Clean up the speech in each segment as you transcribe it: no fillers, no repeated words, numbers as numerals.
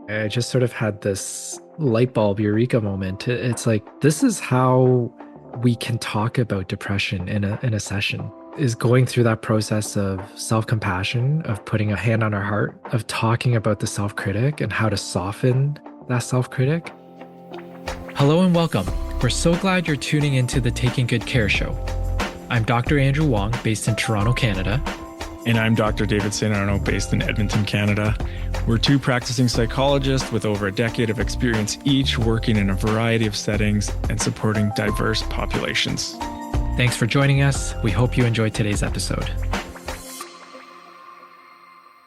I just sort of had this light bulb eureka moment. It's like this is how we can talk about depression in a session is going through that process of self-compassion, of putting a hand on our heart, of talking about the self-critic and how to soften that self-critic. Hello and welcome. We're so glad you're tuning into the Taking Good Care show. I'm Dr. Andrew Wong, based in Toronto, Canada. And I'm Dr. David St. Arnaud, based in Edmonton, Canada. We're two practicing psychologists with over a decade of experience each, working in a variety of settings and supporting diverse populations. Thanks for joining us. We hope you enjoyed today's episode.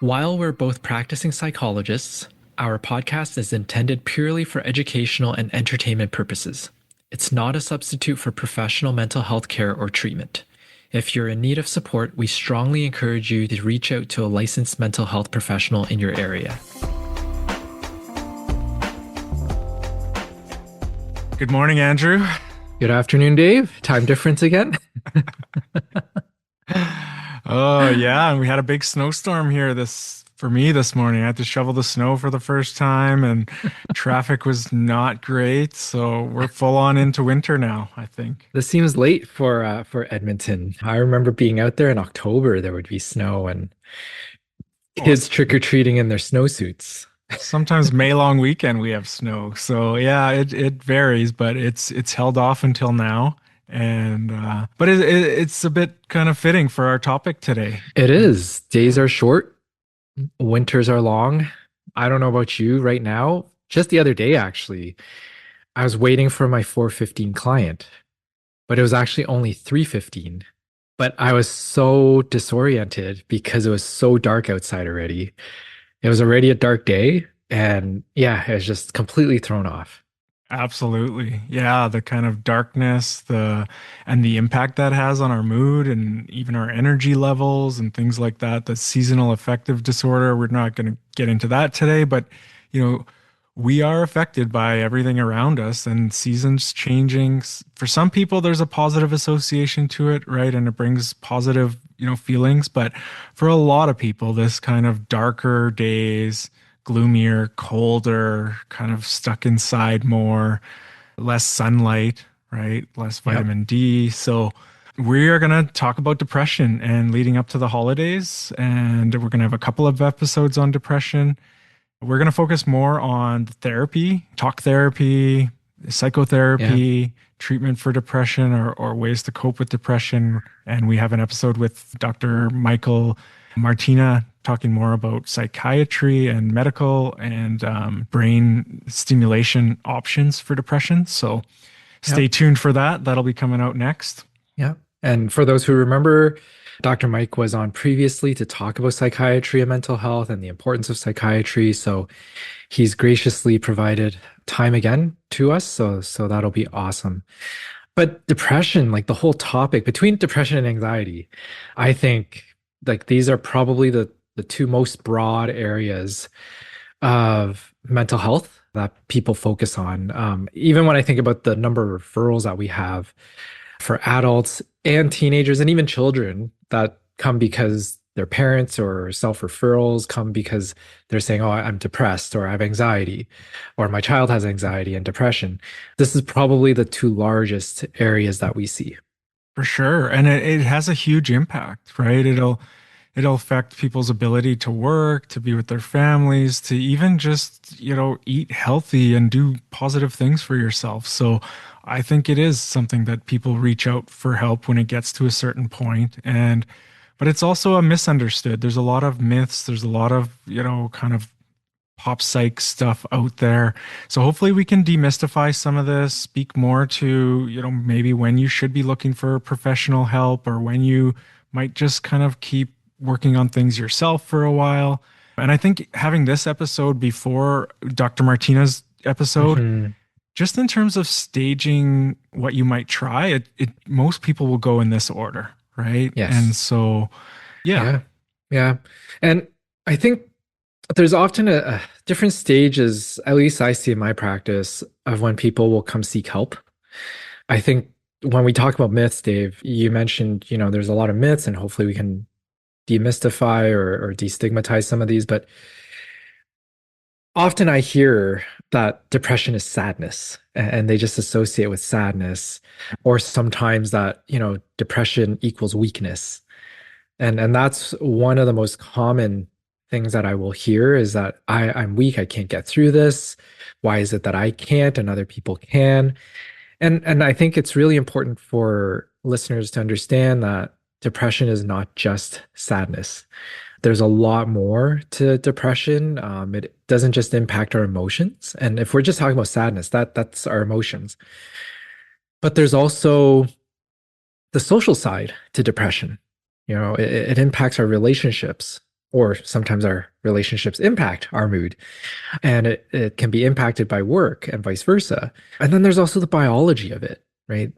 While we're both practicing psychologists, our podcast is intended purely for educational and entertainment purposes. It's not a substitute for professional mental health care or treatment. If you're in need of support, we strongly encourage you to reach out to a licensed mental health professional in your area. Good morning, Andrew. Good afternoon, Dave. Time difference again? Oh, yeah. And we had a big snowstorm here for me this morning. I had to shovel the snow for the first time, and traffic was not great. So we're full on into winter now, I think. This seems late for Edmonton. I remember being out there in October, there would be snow and kids trick-or-treating in their snowsuits. Sometimes May long weekend we have snow. So yeah, it varies, but it's held off until now. And but it's a bit kind of fitting for our topic today. It is. Days are short, winters are long. I don't know about you right now. Just the other day, actually, I was waiting for my 4:15 client, but it was actually only 3:15. But I was so disoriented because it was so dark outside already. It was already a dark day, and yeah, it was just completely thrown off. Absolutely. Yeah, the kind of darkness, and the impact that has on our mood and even our energy levels and things like that. The seasonal affective disorder, we're not going to get into that today, but you know, we are affected by everything around us and seasons changing. For some people, there's a positive association to it, right? And it brings positive, feelings. But for a lot of people, this kind of darker days, gloomier, colder, kind of stuck inside more, less sunlight, right? Less Yep. vitamin D. So we are going to talk about depression and leading up to the holidays. And we're going to have a couple of episodes on depression. We're going to focus more on therapy, talk therapy, psychotherapy, treatment for depression, or ways to cope with depression. And we have an episode with Dr. Michael Martina talking more about psychiatry and medical and brain stimulation options for depression. So stay tuned for that. That'll be coming out next. Yeah. And for those who remember, Dr. Mike was on previously to talk about psychiatry and mental health and the importance of psychiatry. So he's graciously provided time again to us. So that'll be awesome. But depression, like the whole topic between depression and anxiety, I think like these are probably the two most broad areas of mental health that people focus on. Even when I think about the number of referrals that we have for adults and teenagers and even children that come because their parents or self-referrals come because they're saying, oh, I'm depressed or I have anxiety or my child has anxiety and depression. This is probably the two largest areas that we see. For sure. And it has a huge impact, right? It'll affect people's ability to work, to be with their families, to even just, eat healthy and do positive things for yourself. So I think it is something that people reach out for help when it gets to a certain point. But it's also a misunderstood. There's a lot of myths. There's a lot of, kind of pop psych stuff out there. So hopefully we can demystify some of this, speak more to, maybe when you should be looking for professional help or when you might just kind of keep working on things yourself for a while. And I think having this episode before Dr. Martina's episode, Mhm. just in terms of staging what you might try, it most people will go in this order, right? Yes. And so, yeah. Yeah. And I think there's often a different stages, at least I see in my practice, of when people will come seek help. I think when we talk about myths, Dave, you mentioned, there's a lot of myths, and hopefully we can demystify or destigmatize some of these. But Often I hear that depression is sadness and they just associate with sadness, or sometimes that, depression equals weakness. And that's one of the most common things that I will hear is that I'm weak, I can't get through this. Why is it that I can't and other people can? And I think it's really important for listeners to understand that depression is not just sadness. There's a lot more to depression. It doesn't just impact our emotions. And if we're just talking about sadness, that's our emotions. But there's also the social side to depression. It impacts our relationships, or sometimes our relationships impact our mood, and it can be impacted by work and vice versa. And then there's also the biology of it, right?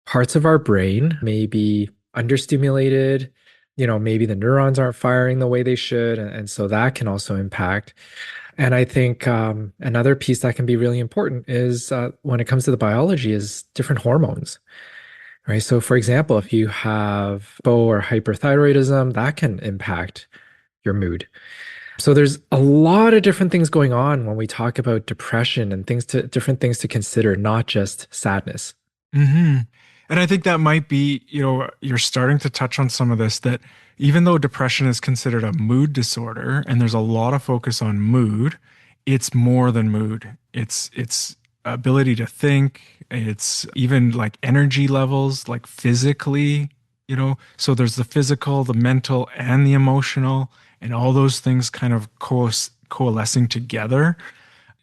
Parts of our brain may be understimulated. Maybe the neurons aren't firing the way they should. And so that can also impact. And I think another piece that can be really important is when it comes to the biology is different hormones, right? So, for example, if you have hypo or hyperthyroidism, that can impact your mood. So there's a lot of different things going on when we talk about depression and different things to consider, not just sadness. Hmm. And I think that might be, you're starting to touch on some of this that even though depression is considered a mood disorder and there's a lot of focus on mood, it's more than mood. It's ability to think, it's even like energy levels, like physically, so there's the physical, the mental, and the emotional, and all those things kind of coalescing together.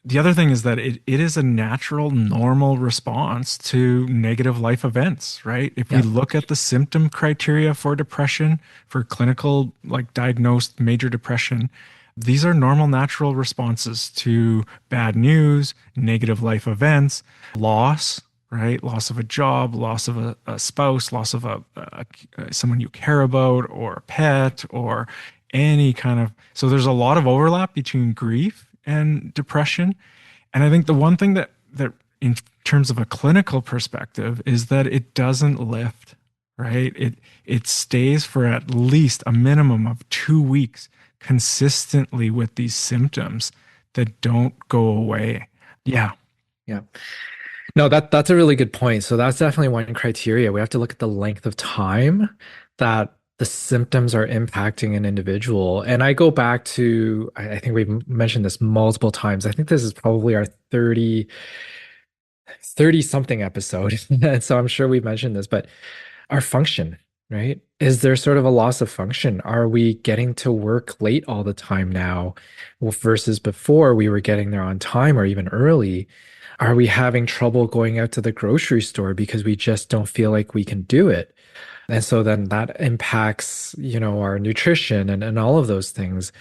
The other thing is that it is a natural, normal response to negative life events, right? If we Yeah. look at the symptom criteria for depression, for clinical, like diagnosed major depression, these are normal, natural responses to bad news, negative life events, loss, right? Loss of a job, loss of a spouse, loss of someone you care about, or a pet, or any kind of. So there's a lot of overlap between grief and depression. And I think the one thing that in terms of a clinical perspective is that it doesn't lift, right? It stays for at least a minimum of 2 weeks consistently with these symptoms that don't go away. Yeah. Yeah. No, that's a really good point. So that's definitely one criteria. We have to look at the length of time that the symptoms are impacting an individual. And I go back to, I think we've mentioned this multiple times. I think this is probably our 30 something episode. And so I'm sure we've mentioned this, but our function, right? Is there sort of a loss of function? Are we getting to work late all the time now, well, versus before we were getting there on time or even early? Are we having trouble going out to the grocery store because we just don't feel like we can do it? And so then that impacts, our nutrition and all of those things.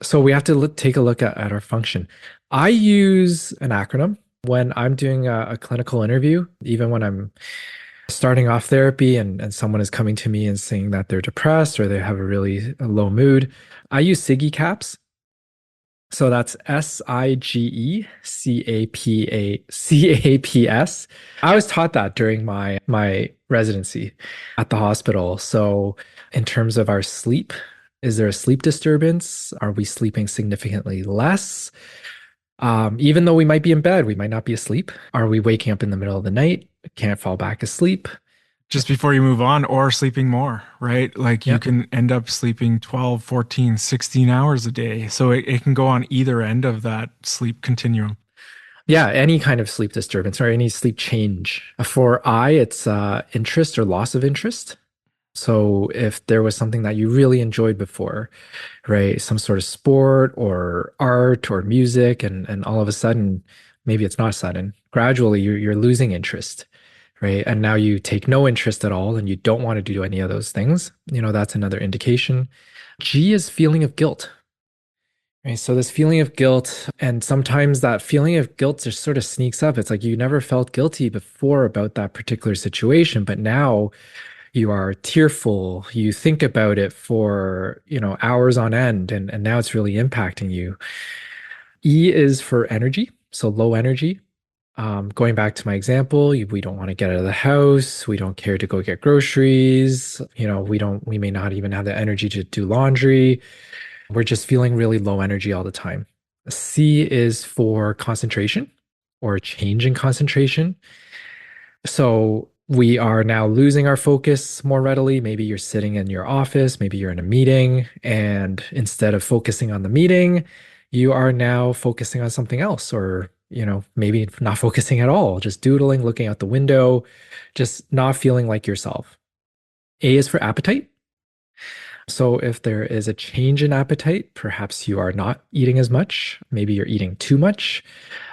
So we have to take a look at our function. I use an acronym when I'm doing a clinical interview, even when I'm starting off therapy and someone is coming to me and saying that they're depressed or they have a really low mood. I use SIGE caps. So that's SIGECAPS. I was taught that during my residency at the hospital. So in terms of our sleep, is there a sleep disturbance? Are we sleeping significantly less? Even though we might be in bed, we might not be asleep. Are we waking up in the middle of the night? Can't fall back asleep. Just before you move on, or sleeping more, right? Like you Yeah. can end up sleeping 12, 14, 16 hours a day. So it can go on either end of that sleep continuum. Yeah, any kind of sleep disturbance or any sleep change. For I, it's interest or loss of interest. So if there was something that you really enjoyed before, right, some sort of sport or art or music, and all of a sudden, maybe it's not sudden, gradually you're losing interest, right? And now you take no interest at all and you don't want to do any of those things. That's another indication. G is feeling of guilt. Right. So this feeling of guilt, and sometimes that feeling of guilt just sort of sneaks up. It's like you never felt guilty before about that particular situation, but now you are tearful. You think about it for, hours on end, and now it's really impacting you. E is for energy, so low energy. Going back to my example, we don't want to get out of the house. We don't care to go get groceries. We may not even have the energy to do laundry. We're just feeling really low energy all the time. C is for concentration or change in concentration. So we are now losing our focus more readily. Maybe you're sitting in your office, maybe you're in a meeting, and instead of focusing on the meeting, you are now focusing on something else, or, maybe not focusing at all, just doodling, looking out the window, just not feeling like yourself. A is for appetite. So if there is a change in appetite, perhaps you are not eating as much, maybe you're eating too much.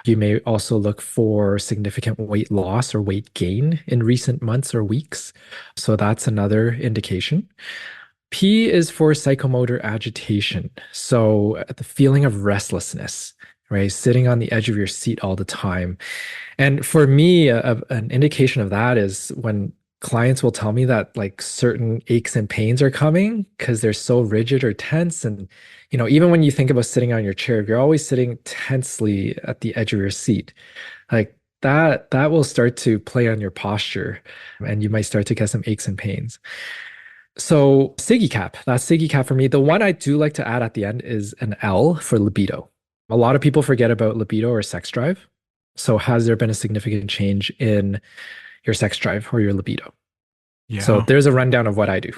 You may also look for significant weight loss or weight gain in recent months or weeks. So that's another indication. P is for psychomotor agitation. So the feeling of restlessness, right? Sitting on the edge of your seat all the time. And for me, an indication of that is when clients will tell me that like certain aches and pains are coming because they're so rigid or tense. And, even when you think about sitting on your chair, if you're always sitting tensely at the edge of your seat, like that will start to play on your posture and you might start to get some aches and pains. So Siggy Cap, that's Siggy Cap for me. The one I do like to add at the end is an L for libido. A lot of people forget about libido or sex drive. So has there been a significant change in your sex drive or your libido? So Yeah. there's a rundown of what I do.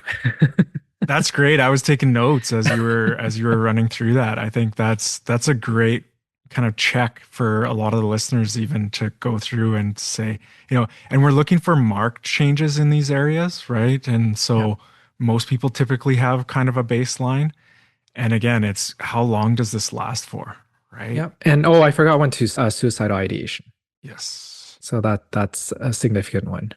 That's great. I was taking notes as you were running through that. I think that's a great kind of check for a lot of the listeners even to go through and say, and we're looking for marked changes in these areas, right? And Yeah. so most people typically have kind of a baseline. And again, it's how long does this last for, right? Yeah. And oh, I forgot one too, suicidal ideation. Yes. So that's a significant one.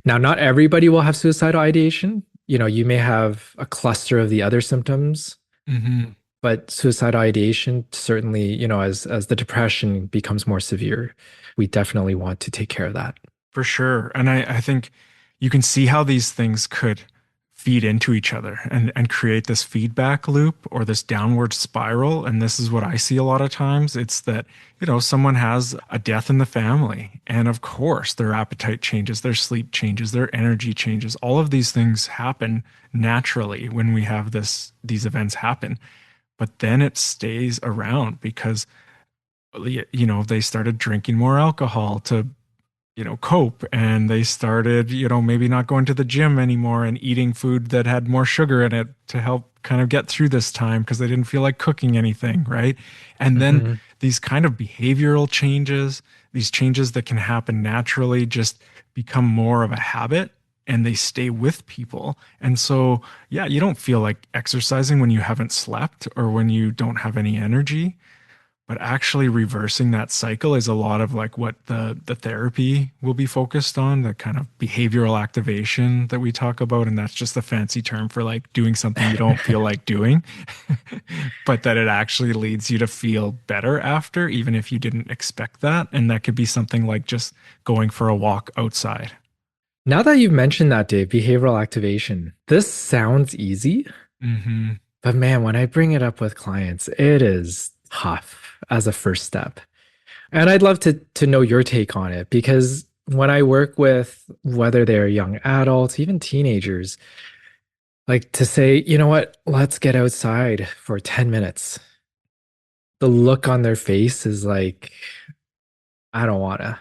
Now, not everybody will have suicidal ideation. You may have a cluster of the other symptoms, Hmm. but suicidal ideation certainly, as the depression becomes more severe, we definitely want to take care of that. For sure. And I think you can see how these things could feed into each other and create this feedback loop or this downward spiral. And this is what I see a lot of times. It's that, someone has a death in the family. And of course, their appetite changes, their sleep changes, their energy changes. All of these things happen naturally when we have these events happen. But then it stays around because they started drinking more alcohol to cope, and they started, maybe not going to the gym anymore and eating food that had more sugar in it to help kind of get through this time because they didn't feel like cooking anything, right? And then Hmm. these kind of behavioral changes, these changes that can happen naturally, just become more of a habit and they stay with people. And so, yeah, you don't feel like exercising when you haven't slept or when you don't have any energy. But actually reversing that cycle is a lot of like what the therapy will be focused on, the kind of behavioral activation that we talk about. And that's just a fancy term for like doing something you don't feel like doing, but that it actually leads you to feel better after, even if you didn't expect that. And that could be something like just going for a walk outside. Now that you've mentioned that, Dave, behavioral activation, this sounds easy, Hmm. but man, when I bring it up with clients, it is tough as a first step. And I'd love to know your take on it because when I work with whether they're young adults, even teenagers, like to say, you know what, let's get outside for 10 minutes. The look on their face is like, I don't wanna.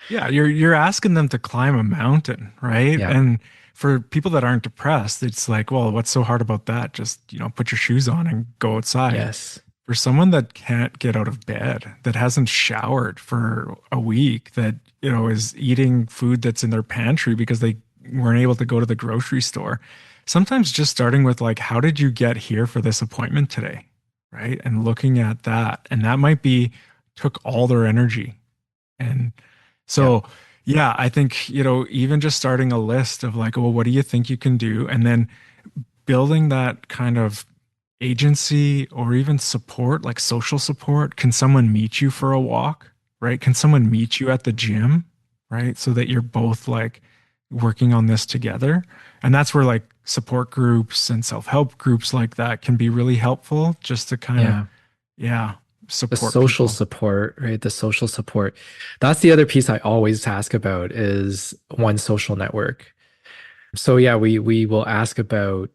Yeah, you're asking them to climb a mountain, right? Yeah. And for people that aren't depressed, it's like, well, what's so hard about that? Just, put your shoes on and go outside. Yes. For someone that can't get out of bed, that hasn't showered for a week, that, is eating food that's in their pantry because they weren't able to go to the grocery store. Sometimes just starting with like, how did you get here for this appointment today? Right? And looking at that, and that might be took all their energy. And Yeah. so, yeah, I think, even just starting a list of like, well, what do you think you can do? And then building that kind of agency or even support, like social support. Can someone meet you for a walk, right? Can someone meet you at the gym, right? So that you're both like working on this together. And that's where like support groups and self-help groups like that can be really helpful just to kind of, Yeah. yeah, The support social people. support, right? The social support. That's the other piece I always ask about is one social network. So yeah, we will ask about,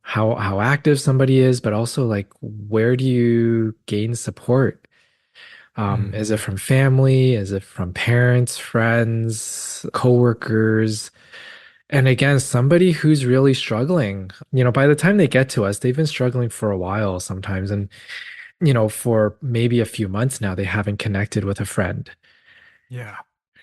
how active somebody is, but also like where do you gain support? Is it Hmm. from family? Is it from parents, friends, coworkers? And again, somebody who's really struggling, by the time they get to us, they've been struggling for a while sometimes. And, for maybe a few months now, they haven't connected with a friend, Yeah.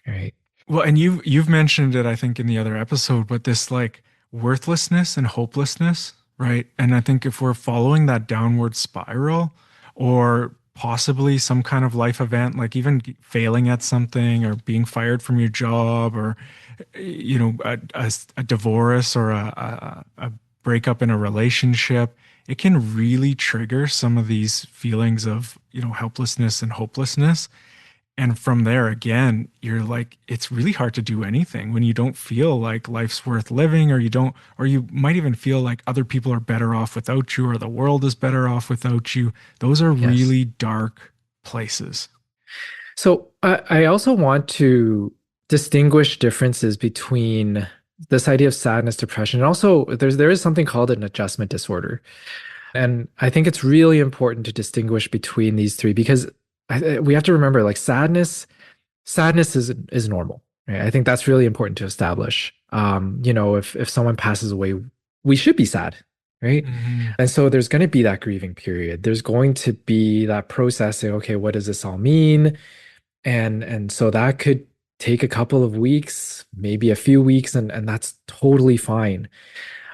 right? Well, and you've mentioned it, I think, in the other episode, but this like worthlessness and hopelessness, right? And I think if we're following that downward spiral, or possibly some kind of life event, like even failing at something or being fired from your job, or a divorce or a breakup in a relationship, it can really trigger some of these feelings of, helplessness and hopelessness. And from there, again, you're like, it's really hard to do anything when you don't feel like life's worth living, or you don't, or you might even feel like other people are better off without you, or the world is better off without you. Those are Yes. really dark places. So I also want to distinguish differences between this idea of sadness, depression, and also there is something called an adjustment disorder. And I think it's really important to distinguish between these three because we have to remember like sadness is normal, right? I think that's really important to establish. If someone passes away, we should be sad, right? Hmm. And so there's going to be that grieving period. There's going to be that processing, okay, what does this all mean? And so that could take a couple of weeks, maybe a few weeks, and that's totally fine.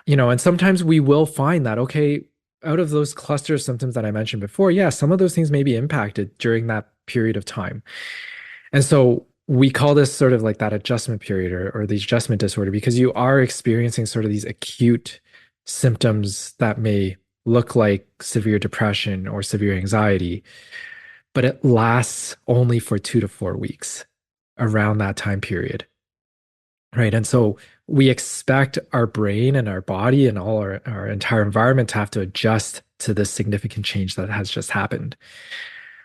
And sometimes we will find that, okay, out of those cluster of symptoms that I mentioned before, yeah, some of those things may be impacted during that period of time. And so we call this sort of like that adjustment period or the adjustment disorder because you are experiencing sort of these acute symptoms that may look like severe depression or severe anxiety, but it lasts only for 2 to 4 weeks around that time period. Right. And so we expect our brain and our body and all our entire environment to have to adjust to this significant change that has just happened.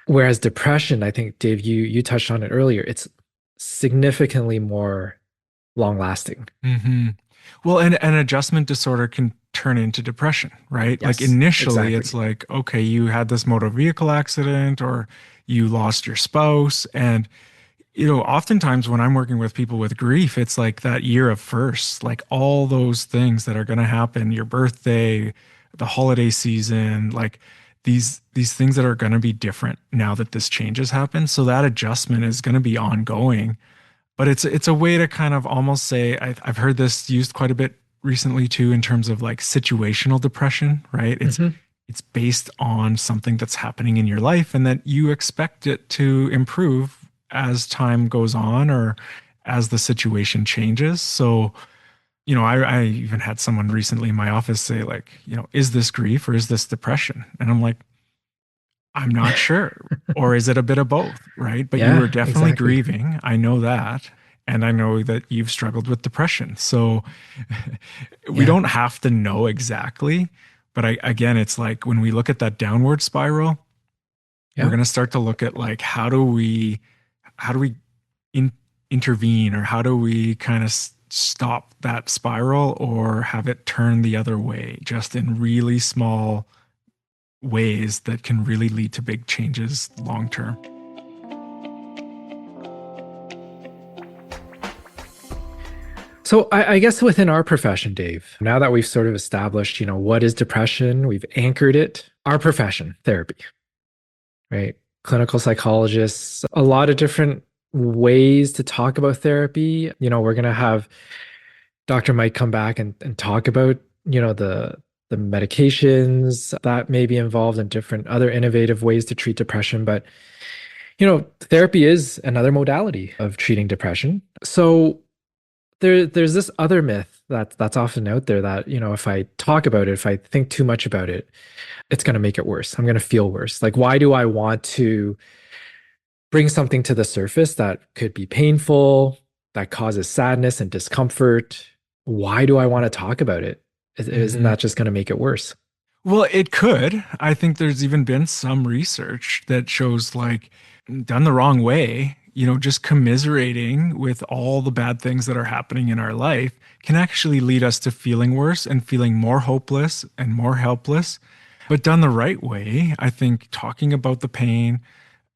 Whereas depression, I think, Dave, you touched on it earlier, it's significantly more long lasting. Hmm. Well, and an adjustment disorder can turn into depression, right? Like Yes, initially, it's exactly. like, okay, you had this motor vehicle accident, or you lost your spouse, and oftentimes when I'm working with people with grief, it's like that year of firsts, like all those things that are going to happen, your birthday, the holiday season, like these things that are going to be different now that this change has happened. So that adjustment is going to be ongoing. But it's a way to kind of almost say, I've heard this used quite a bit recently too, in terms of like situational depression, right? Hmm. It's based on something that's happening in your life, and that you expect it to improve as time goes on, or as the situation changes. So, I even had someone recently in my office say, like, is this grief or is this depression? And I'm like, I'm not sure. Or is it a bit of both, right? But you were Yeah, definitely exactly. grieving. I know that. And I know that you've struggled with depression. So we Yeah, don't have to know exactly. But again, it's like when we look at that downward spiral, we're yeah. going to start to look at like, how do we in, intervene, or how do we kind of stop that spiral, or have it turn the other way, just in really small ways that can really lead to big changes long term. So I guess within our profession, Dave, now that we've sort of established, what is depression, we've anchored it, our profession, therapy, right? Clinical psychologists, a lot of different ways to talk about therapy. We're going to have Dr. Mike come back and talk about, the medications that may be involved in different other innovative ways to treat depression. But, therapy is another modality of treating depression. So there's this other myth that's often out there that, if I talk about it, if I think too much about it, it's going to make it worse. I'm going to feel worse. Like, why do I want to bring something to the surface that could be painful, that causes sadness and discomfort? Why do I want to talk about it? Isn't Hmm. that just going to make it worse? Well, it could. I think there's even been some research that shows, like, done the wrong way, just commiserating with all the bad things that are happening in our life can actually lead us to feeling worse and feeling more hopeless and more helpless. But done the right way, I think talking about the pain,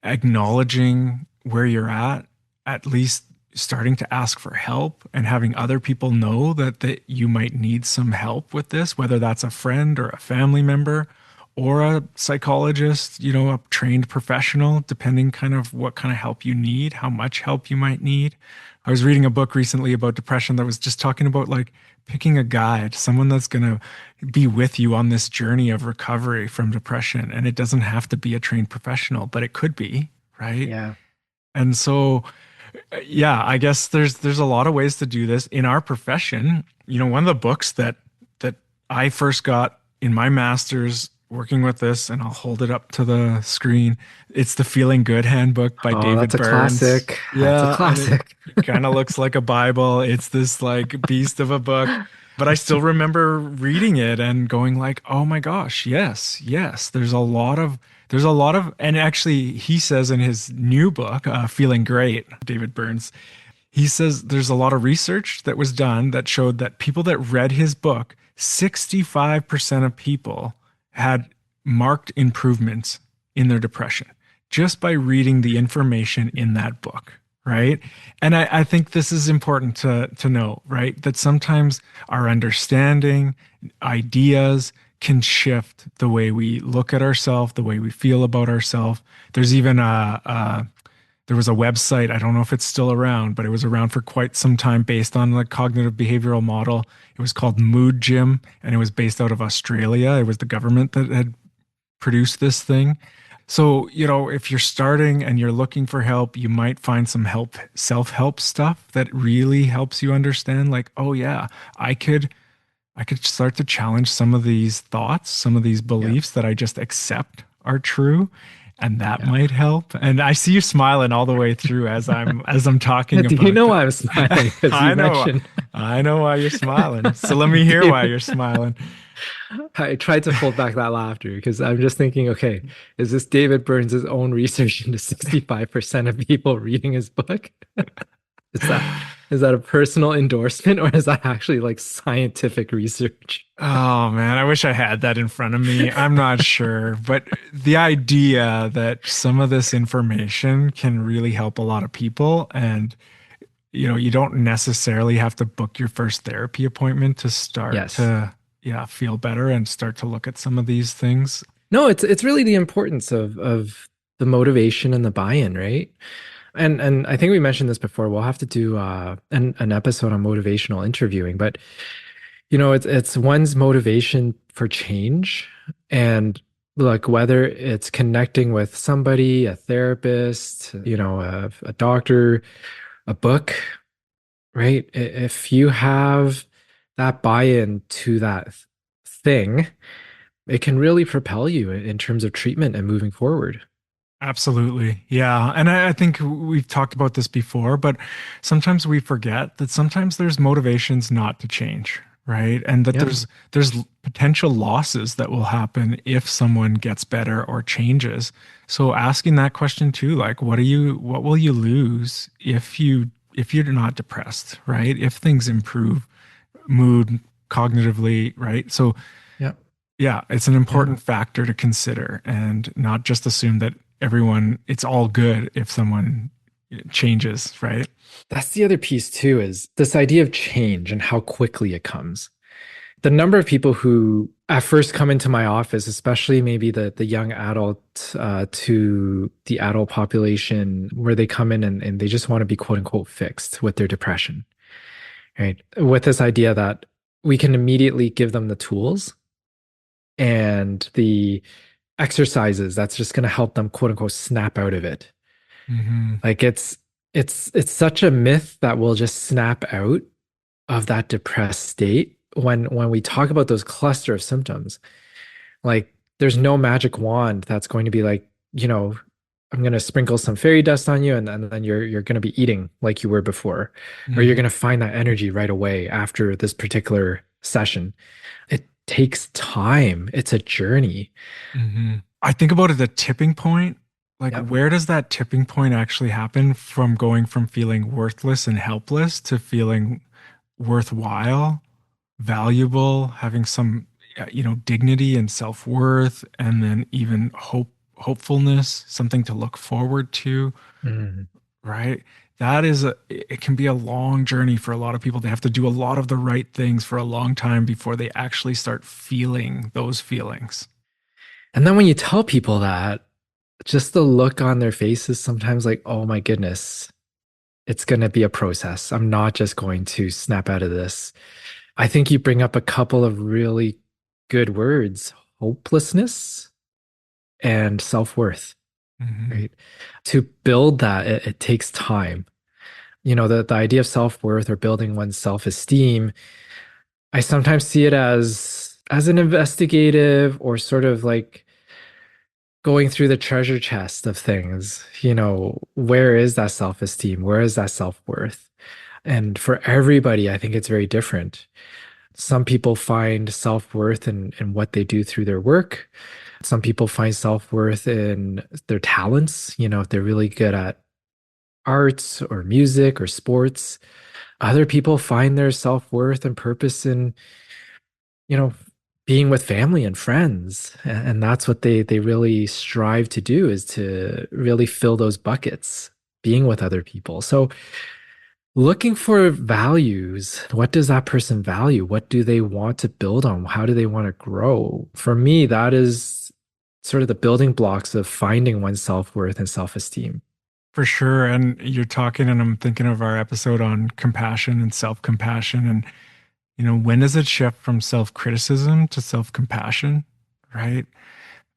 acknowledging where you're at least starting to ask for help and having other people know that you might need some help with this, whether that's a friend or a family member or a psychologist, a trained professional, depending kind of what kind of help you need, how much help you might need. I was reading a book recently about depression that was just talking about like picking a guide, someone that's going to be with you on this journey of recovery from depression. And it doesn't have to be a trained professional, but it could be, right? Yeah. And so, yeah, I guess there's a lot of ways to do this in our profession. One of the books that I first got in my master's working with this, and I'll hold it up to the screen. It's the Feeling Good Handbook by Oh, that's David a Burns. classic. That's a Yeah, and it classic. kind of looks like a Bible. It's this like beast of a book. But I still remember reading it and going like, "Oh my gosh, yes, yes." There's a lot of, and actually, he says in his new book, Feeling Great, David Burns, he says there's a lot of research that was done that showed that people that read his book, 65% of people had marked improvements in their depression just by reading the information in that book. Right. And I think this is important to know, right? That sometimes our understanding, ideas can shift the way we look at ourselves, the way we feel about ourselves. There's even there was a website, I don't know if it's still around, but it was around for quite some time based on the cognitive behavioral model. It was called Mood Gym, and it was based out of Australia. It was the government that had produced this thing. So, if you're starting and you're looking for help, you might find some help, self-help stuff that really helps you understand like, oh yeah, I could I could start to challenge some of these thoughts, some of these Yeah. beliefs that I just accept are true, and that Yeah. might help. And I see you smiling all the way through as I'm talking Do you about know it. why I'm smiling? Because you I know, mentioned I know why you're smiling. So let me hear why David. you're smiling. I tried to hold back that laughter because I'm just thinking, okay, is this David Burns' own research into 65% of people reading his book? Is that is that a personal endorsement or is that actually like scientific research? Oh man, I wish I had that in front of me. I'm not sure, but the idea that some of this information can really help a lot of people, and you don't necessarily have to book your first therapy appointment to start Yes. to, yeah, feel better and start to look at some of these things. No, it's really the importance of the motivation and the buy-in, right? And I think we mentioned this before. We'll have to do an episode on motivational interviewing, but it's one's motivation for change and like whether it's connecting with somebody, a therapist, a doctor, a book, right? If you have that buy-in to that thing, it can really propel you in terms of treatment and moving forward. Absolutely. Yeah. And I think we've talked about this before, but sometimes we forget that sometimes there's motivations not to change, right? And that Yeah. there's potential losses that will happen if someone gets better or changes. So asking that question too, like what will you lose if you're not depressed, right? If things improve, mood, cognitively, right? So Yeah. yeah, it's an Yeah. important factor to consider and not just assume that it's all good if someone changes, right? That's the other piece too, is this idea of change and how quickly it comes. The number of people who at first come into my office, especially maybe the young adult to the adult population, where they come in and they just want to be quote unquote fixed with their depression, right? With this idea that we can immediately give them the tools and the exercises that's just going to help them quote unquote snap out of it. Hmm. Like it's such a myth that we'll just snap out of that depressed state when we talk about those cluster of symptoms. Like there's no magic wand that's going to be like, I'm going to sprinkle some fairy dust on you and then you're going to be eating like you were before, or you're going to Hmm. find that energy right away after this particular session. It takes time. It's a journey. Hmm. I think about it, the tipping point. Like, Yep. where does that tipping point actually happen from going from feeling worthless and helpless to feeling worthwhile, valuable, having some, dignity and self-worth, and then even hopefulness, something to look forward to, Mhm. right? It can be a long journey for a lot of people. They have to do a lot of the right things for a long time before they actually start feeling those feelings. And then when you tell people that, just the look on their faces sometimes like, oh my goodness, it's going to be a process. I'm not just going to snap out of this. I think you bring up a couple of really good words, hopelessness and self-worth, Hmm. right? To build that, it takes time. The idea of self-worth or building one's self-esteem, I sometimes see it as an investigative or sort of like going through the treasure chest of things. Where is that self-esteem? Where is that self-worth? And for everybody, I think it's very different. Some people find self-worth in what they do through their work. Some people find self-worth in their talents, if they're really good at arts or music or sports. Other people find their self-worth and purpose in, you know, being with family and friends. And that's what they really strive to do, is to really fill those buckets, being with other people. So looking for values, what does that person value? What do they want to build on? How do they want to grow? For me, that is sort of the building blocks of finding one's self-worth and self-esteem. For sure. And you're talking, and I'm thinking of our episode on compassion and self-compassion. And, when does it shift from self-criticism to self-compassion? Right?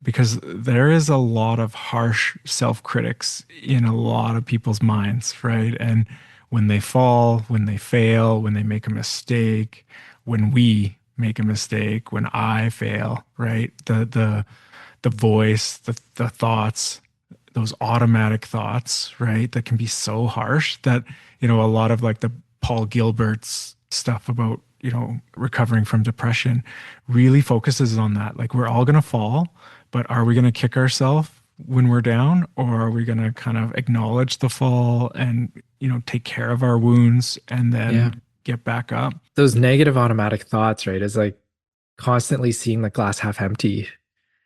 Because there is a lot of harsh self-critics in a lot of people's minds, right? And when they fall, when they fail, when they make a mistake, when we make a mistake, when I fail, right? The voice, the thoughts, those automatic thoughts, right? That can be so harsh that, a lot of like the Paul Gilbert's stuff about, recovering from depression really focuses on that. Like we're all going to fall, but are we going to kick ourselves when we're down, or are we going to kind of acknowledge the fall and, take care of our wounds and Yeah. then get back up? Those negative automatic thoughts, right, is like constantly seeing the glass half empty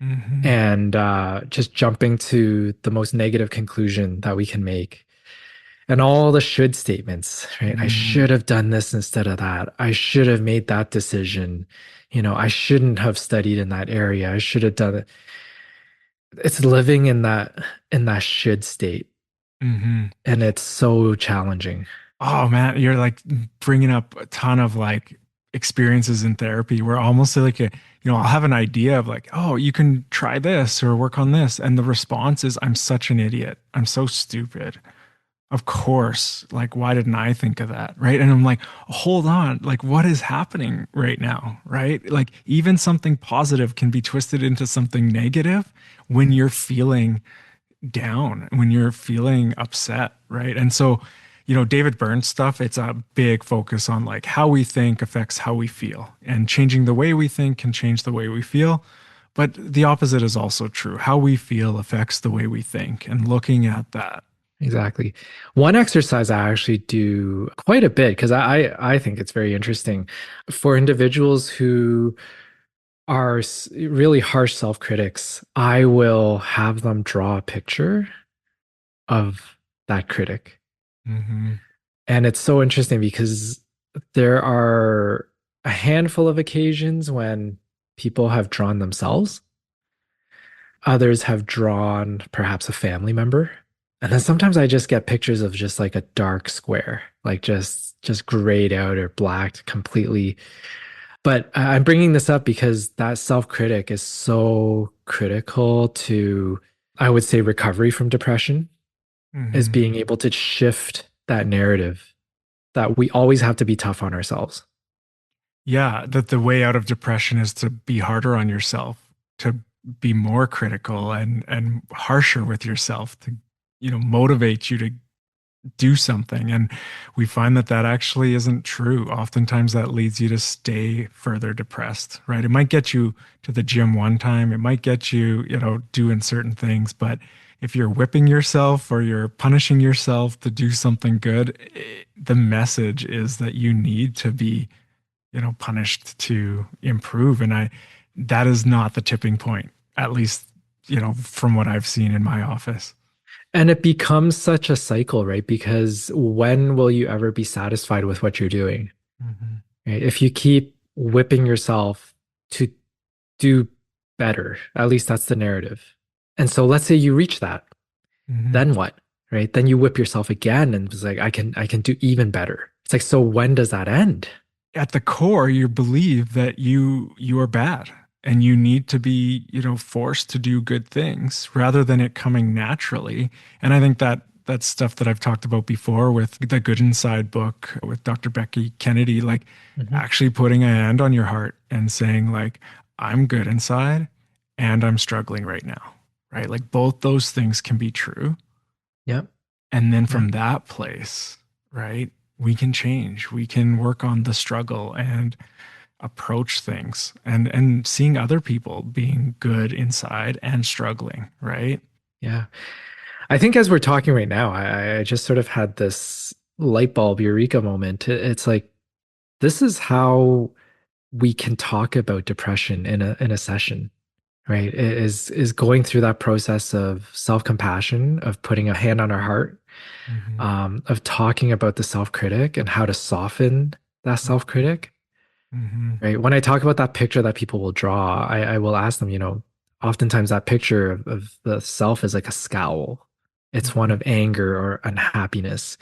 Hmm. and just jumping to the most negative conclusion that we can make. And all the should statements, right? I Hmm. should have done this instead of that. I should have made that decision. I shouldn't have studied in that area. I should have done it. It's living in that should state. Hmm. And it's so challenging. Oh man, you're like bringing up a ton of like experiences in therapy where almost like I'll have an idea of like, oh, you can try this or work on this. And the response is, I'm such an idiot. I'm so stupid. Of course. Like, why didn't I think of that? Right. And I'm like, hold on. Like, what is happening right now? Right. Like, even something positive can be twisted into something negative when you're feeling down, when you're feeling upset, right? And so, David Burns stuff, it's a big focus on like how we think affects how we feel, and changing the way we think can change the way we feel. But the opposite is also true. How we feel affects the way we think, and looking at that. Exactly. One exercise I actually do quite a bit because I think it's very interesting for individuals who are really harsh self-critics. I will have them draw a picture of that critic. Hmm. And it's so interesting because there are a handful of occasions when people have drawn themselves. Others have drawn perhaps a family member. And then sometimes I just get pictures of just like a dark square, like just grayed out or blacked completely. But I'm bringing this up because that self-critic is so critical to, I would say, recovery from depression, is Hmm. being able to shift that narrative that we always have to be tough on ourselves. Yeah, that the way out of depression is to be harder on yourself, to be more critical and harsher with yourself, to motivate you to do something. And we find that that actually isn't true. Oftentimes that leads you to stay further depressed, right? It might get you to the gym one time, it might get you, doing certain things, but if you're whipping yourself or you're punishing yourself to do something good, the message is that you need to be, punished to improve. And that is not the tipping point, at least, from what I've seen in my office. And it becomes such a cycle, right? Because when will you ever be satisfied with what you're doing? Hmm. Right? If you keep whipping yourself to do better, at least that's the narrative. And so let's say you reach that, Hmm. then what? Right? Then you whip yourself again and it's like, I can do even better. It's like, so when does that end? At the core, you believe that you are bad and you need to be, forced to do good things rather than it coming naturally. And I think that that's stuff that I've talked about before with the Good Inside book with Dr. Becky Kennedy, like Mhm. actually putting a hand on your heart and saying like, I'm good inside and I'm struggling right now, right? Like both those things can be true. Yep. And then Yep. from that place, right, we can change. We can work on the struggle and approach things and seeing other people being good inside and struggling, right? Yeah. I think as we're talking right now, I just sort of had this light bulb eureka moment. It's like, this is how we can talk about depression in a session, right? Is going through that process of self-compassion, of putting a hand on our heart, Hmm. of talking about the self-critic and how to soften that self-critic, Hmm. right? When I talk about that picture that people will draw, I will ask them, oftentimes that picture of the self is like a scowl. It's one Hmm. of anger or unhappiness.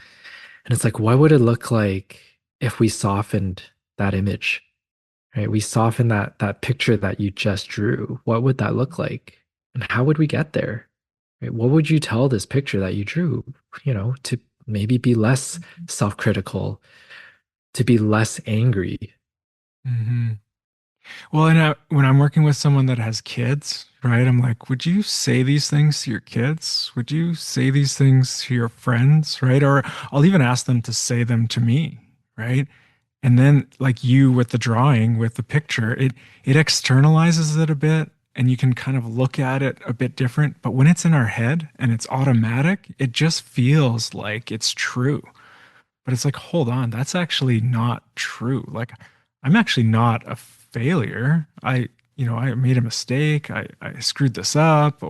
And it's like, what would it look like if we softened that image? Right? We soften that picture that you just drew. What would that look like? And how would we get there? Right? What would you tell this picture that you drew, to maybe be less self-critical, to be less angry? Hmm. Well, and when I'm working with someone that has kids, right, I'm like, would you say these things to your kids? Would you say these things to your friends, right? Or I'll even ask them to say them to me, right? And then like you with the drawing, with the picture, it externalizes it a bit and you can kind of look at it a bit different. But when it's in our head and it's automatic, it just feels like it's true. But it's like, hold on, that's actually not true. Like, I'm actually not a failure. I made a mistake. I screwed this up,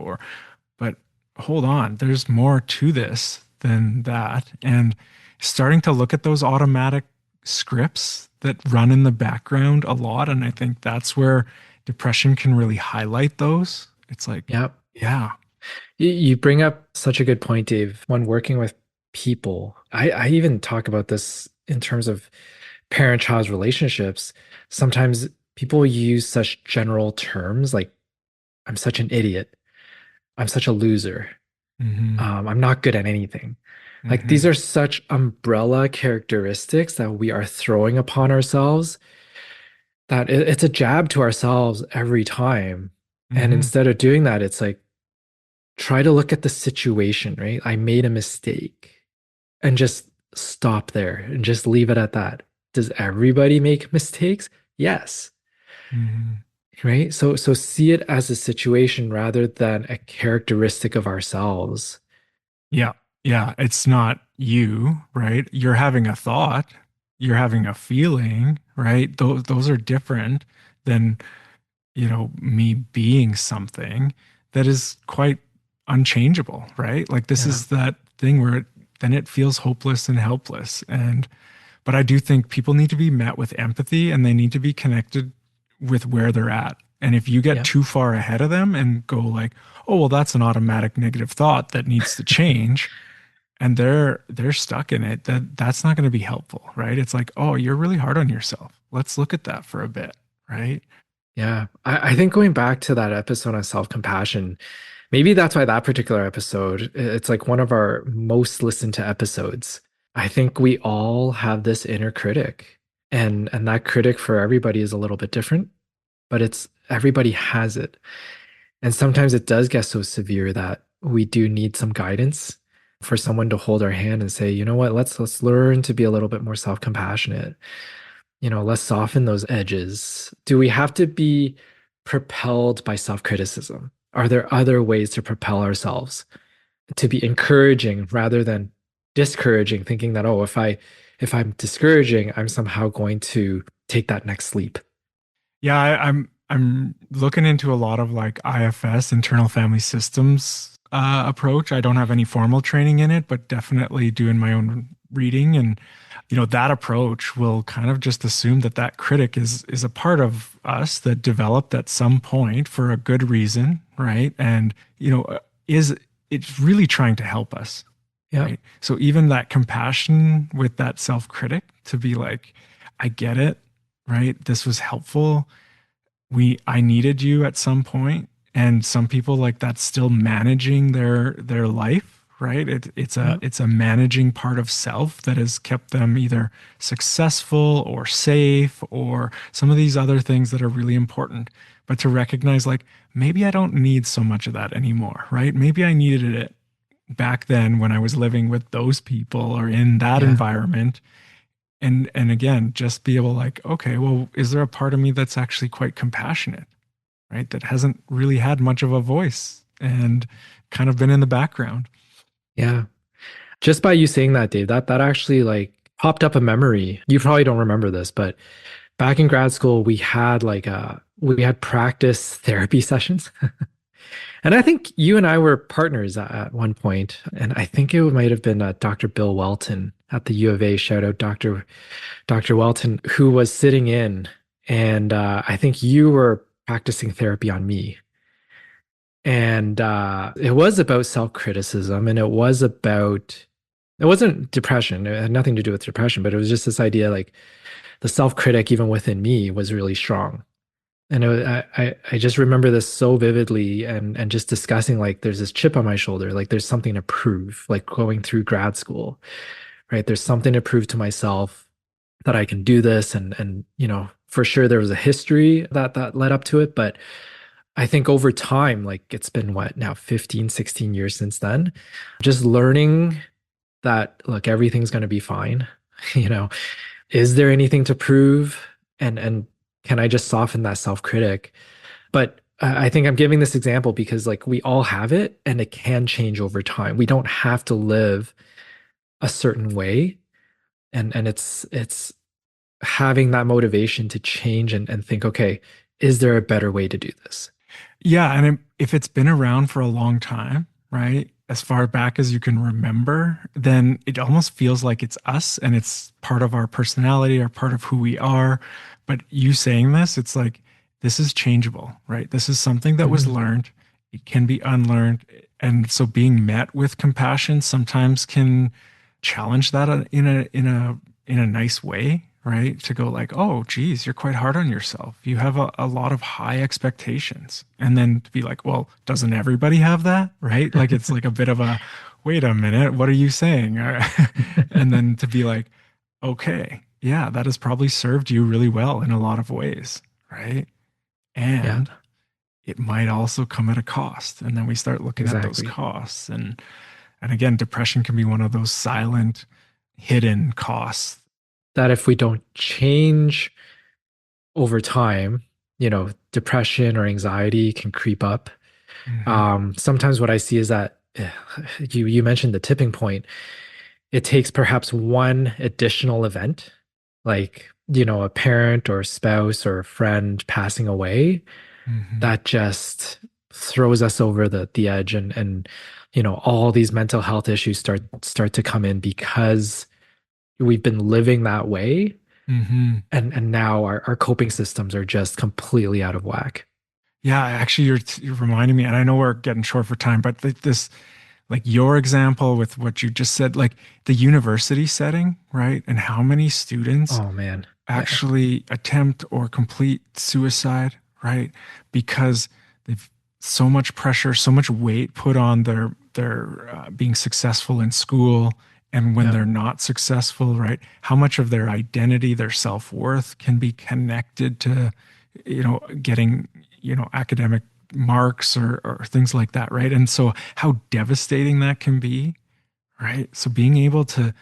but hold on, there's more to this than that. And starting to look at those automatic scripts that run in the background a lot. And I think that's where depression can really highlight those. It's like, Yeah. yeah. You bring up such a good point, Dave. When working with people, I even talk about this in terms of parent-child relationships. Sometimes people use such general terms like, I'm such an idiot. I'm such a loser. Hmm. I'm not good at anything. Like these Hmm. are such umbrella characteristics that we are throwing upon ourselves that it's a jab to ourselves every time. And Hmm. instead of doing that, it's like, try to look at the situation, right? I made a mistake and just stop there and just leave it at that. Does everybody make mistakes? Yes. Hmm. Right. So see it as a situation rather than a characteristic of ourselves. Yeah. Yeah. It's not you, right? You're having a thought, you're having a feeling, right? Those are different than, me being something that is quite unchangeable, right? Like this Yeah. is that thing where then it feels hopeless and helpless. But I do think people need to be met with empathy and they need to be connected with where they're at. And if you get Yeah. too far ahead of them and go like, oh, well, that's an automatic negative thought that needs to change, and they're stuck in it, that's not going to be helpful, right? It's like, oh, you're really hard on yourself. Let's look at that for a bit, right? Yeah. I think going back to that episode on self-compassion, maybe that's why that particular episode, it's like one of our most listened to episodes. I think we all have this inner critic, and that critic for everybody is a little bit different, but it's everybody has it. And sometimes it does get so severe that we do need some guidance for someone to hold our hand and say, you know what, let's learn to be a little bit more self-compassionate. Let's soften those edges. Do we have to be propelled by self-criticism? Are there other ways to propel ourselves? to be encouraging rather than discouraging, thinking that, oh, if I'm discouraging, I'm somehow going to take that next leap. Yeah, I'm looking into a lot of like IFS, internal family systems approach. I don't have any formal training in it, but definitely doing my own reading. And that approach will kind of just assume that that critic is a part of us that developed at some point for a good reason, right? And is it's really trying to help us, Yeah. right? So even that compassion with that self-critic to be like, I get it, right? This was helpful. I needed you at some point, and some people like that's still managing their life, right? It's a Yeah. it's a managing part of self that has kept them either successful or safe or some of these other things that are really important. But to recognize like maybe I don't need so much of that anymore, right? Maybe I needed it back then when I was living with those people or in that Yeah. environment. And again, just be able like, okay, well, is there a part of me that's actually quite compassionate, right? That hasn't really had much of a voice and kind of been in the background. Yeah. Just by you saying that, Dave, that actually like popped up a memory. You probably don't remember this, but back in grad school, we had practice therapy sessions. And I think you and I were partners at one point, and I think it might have been Dr. Bill Welton at the U of A. Shout out Dr. Welton, who was sitting in, and I think you were practicing therapy on me. And it was about self-criticism, and it wasn't depression. It had nothing to do with depression, but it was just this idea like the self-critic, even within me, was really strong. And I just remember this so vividly and just discussing like there's this chip on my shoulder, like there's something to prove, like going through grad school, right? There's something to prove to myself that I can do this. And for sure there was a history that led up to it. But I think over time, like it's been what now, 15, 16 years since then, just learning that look, everything's gonna be fine. You know, is there anything to prove? And can I just soften that self-critic? But I think I'm giving this example because like we all have it and it can change over time. We don't have to live a certain way. And it's having that motivation to change and think, okay, is there a better way to do this? Yeah, and if it's been around for a long time, right? As far back as you can remember, then it almost feels like it's us and it's part of our personality or part of who we are. But you saying this, it's like this is changeable, right? This is something that was Mhm. learned. It can be unlearned. And so being met with compassion sometimes can challenge that in a nice way, right? To go like, oh, geez, you're quite hard on yourself. You have a lot of high expectations. And then to be like, well, doesn't everybody have that? Right? Like it's like a bit of a, wait a minute, what are you saying? And then to be like, okay, yeah, that has probably served you really well in a lot of ways, right? Yeah, And it might also come at a cost. And then we start looking at those exactly. costs. And again, depression can be one of those silent, hidden costs. That if we don't change over time, depression or anxiety can creep up. Hmm. Sometimes what I see is that you mentioned the tipping point. It takes perhaps one additional event, like, a parent or a spouse or a friend passing away, Hmm. that just throws us over the edge and all these mental health issues start to come in because we've been living that way Hmm. and now our coping systems are just completely out of whack. Yeah, actually, you're reminding me, and I know we're getting short for time, but this, like your example with what you just said, like the university setting, right? And how many students Oh man. Yeah. actually attempt or complete suicide, right? Because they've so much pressure, so much weight put on their being successful in school, and when Yeah. they're not successful, right? How much of their identity, their self-worth can be connected to, getting, academic marks or things like that, right? And so how devastating that can be, right? So being able to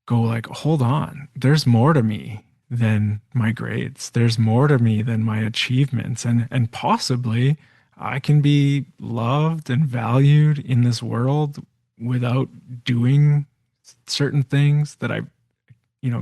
go like, hold on, there's more to me than my grades. There's more to me than my achievements. And possibly I can be loved and valued in this world without doing certain things that I,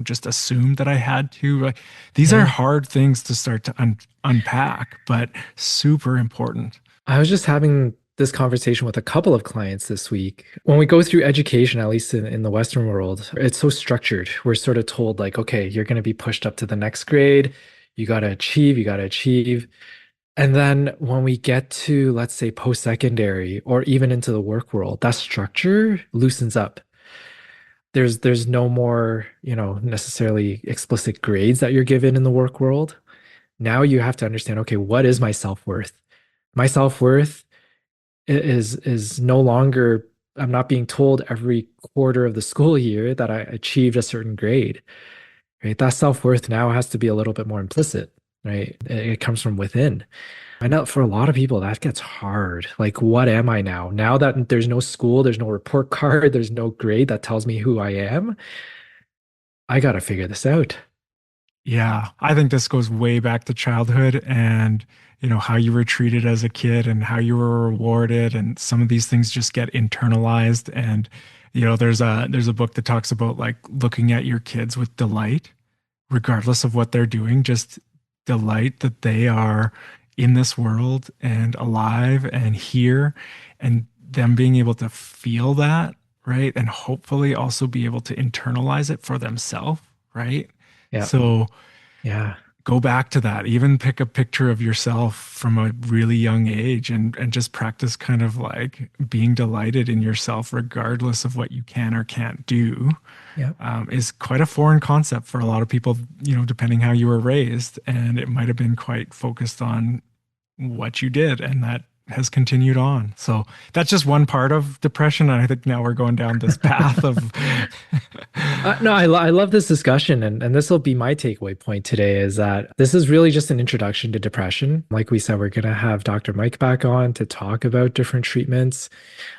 just assumed that I had to. Like, these are Yeah. hard things to start to unpack, but super important. I was just having this conversation with a couple of clients this week. When we go through education, at least in the Western world, it's so structured. We're sort of told, like, okay, you're going to be pushed up to the next grade. You got to achieve. And then when we get to, let's say, post-secondary or even into the work world, that structure loosens up. There's no more, necessarily explicit grades that you're given in the work world. Now you have to understand, okay, what is my self-worth? My self-worth is no longer, I'm not being told every quarter of the school year that I achieved a certain grade, right? That self-worth now has to be a little bit more implicit, right? It comes from within. I know for a lot of people that gets hard. Like, what am I now? Now that there's no school, there's no report card, there's no grade that tells me who I am, I got to figure this out. Yeah, I think this goes way back to childhood and, how you were treated as a kid and how you were rewarded, and some of these things just get internalized. And, there's a book that talks about like looking at your kids with delight, regardless of what they're doing, just delight that they are in this world and alive and here, and them being able to feel that, right? And hopefully also be able to internalize it for themselves, right? Yeah. So Yeah. go back to that. Even pick a picture of yourself from a really young age, and just practice kind of like being delighted in yourself, regardless of what you can or can't do, Yeah. is quite a foreign concept for a lot of people, depending how you were raised. And it might have been quite focused on what you did, and that has continued on. So that's just one part of depression. And I think now we're going down this path of, No, I love this discussion, and this will be my takeaway point today is that this is really just an introduction to depression. Like we said, we're going to have Dr. Mike back on to talk about different treatments,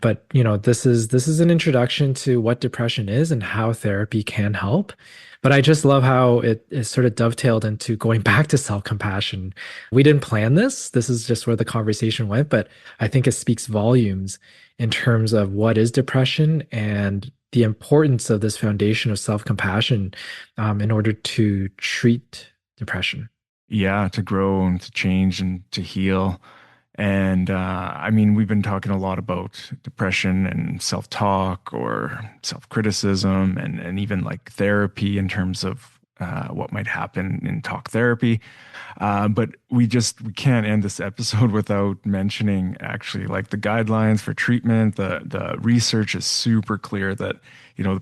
but this is an introduction to what depression is and how therapy can help. But I just love how it is sort of dovetailed into going back to self-compassion. We didn't plan this. This is just where the conversation went, but I think it speaks volumes in terms of what is depression and the importance of this foundation of self-compassion in order to treat depression. yeah, to grow and to change and to heal. And I mean, we've been talking a lot about depression and self-talk or self-criticism, and even like therapy in terms of what might happen in talk therapy. But we can't end this episode without mentioning actually like the guidelines for treatment. The research is super clear that,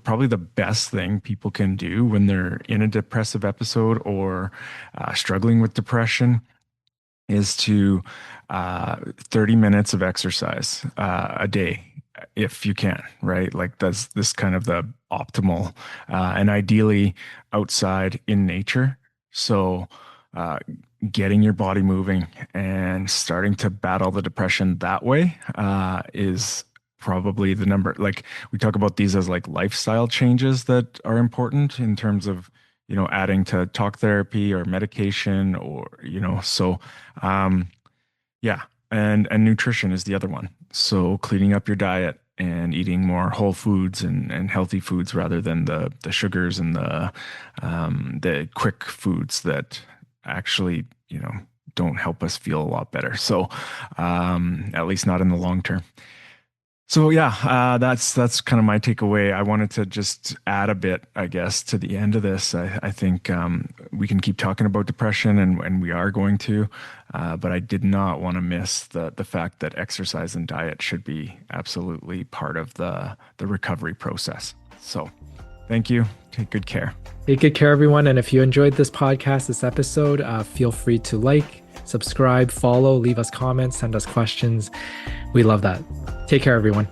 probably the best thing people can do when they're in a depressive episode or struggling with depression is to 30 minutes of exercise a day if you can, right? Like that's this kind of the optimal, and ideally outside in nature. So uh, getting your body moving and starting to battle the depression that way is probably the number. Like we talk about these as like lifestyle changes that are important in terms of, adding to talk therapy or medication, or, so um, yeah, and nutrition is the other one. So cleaning up your diet and eating more whole foods and healthy foods rather than the sugars and the quick foods that actually, don't help us feel a lot better. So at least not in the long term. So yeah, that's kind of my takeaway. I wanted to just add a bit, I guess, to the end of this. I think we can keep talking about depression, and we are going to, but I did not want to miss the fact that exercise and diet should be absolutely part of the recovery process. So, thank you. Take good care. Take good care, everyone. And if you enjoyed this podcast, this episode, feel free to like, subscribe, follow, leave us comments, send us questions. We love that. Take care, everyone.